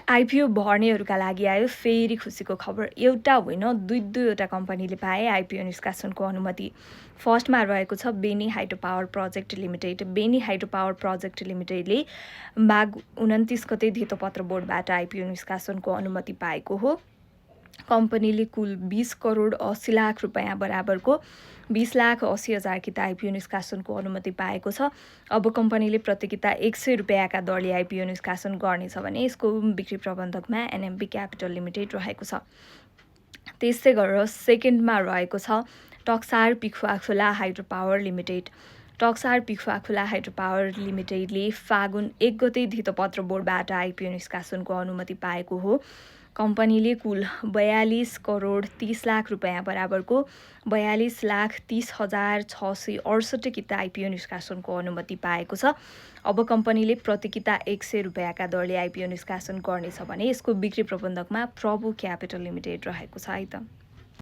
IPO भर्नेहरूका लागि आयो फेरि खुसीको खबर। एउटा होइन दुईवटा कम्पनीले पाए आइपिओ निष्कासनको अनुमति। फर्स्टमा रहेको छ Beni hydro power project limited. Beni hydro power project लिमिटेडले माघ 29 गते धितोपत्र बोर्डबाट आइपिओ निष्कासनको अनुमति पाएको हो। कम्पनीले कुल 20 करोड 80 लाख रुपियाँ बराबरको 20,80,000 किता आइपिओ निष्कासनको अनुमति पाएको छ। अब कम्पनीले प्रति किता 100 रुपियाँका दरले आइपिओ निष्कासन गर्नेछ भने यसको बिक्री प्रबन्धकमा एनएमबी क्यापिटल लिमिटेड रहेको छ। त्यसै गरेर सेकेन्डमा रहेको छ Taksar Pikhuwakhola hydro power limited. Taksar Pikhuwakhola hydro power लिमिटेडले फागुन 1 गते धितोपत्र बोर्डबाट आइपिओ निष्कासनको अनुमति पाएको हो। कम्पनीले कुल 42 करोड 30 लाख रुपियाँ बराबरको 42,30,668 किता आइपिओ निष्कासनको अनुमति पाएको छ। अब कम्पनीले प्रति किता 100 रुपियाँका दरले आइपिओ निष्कासन गर्नेछ भने यसको बिक्री प्रबन्धकमा प्रभु क्यापिटल लिमिटेड रहेको छ है त।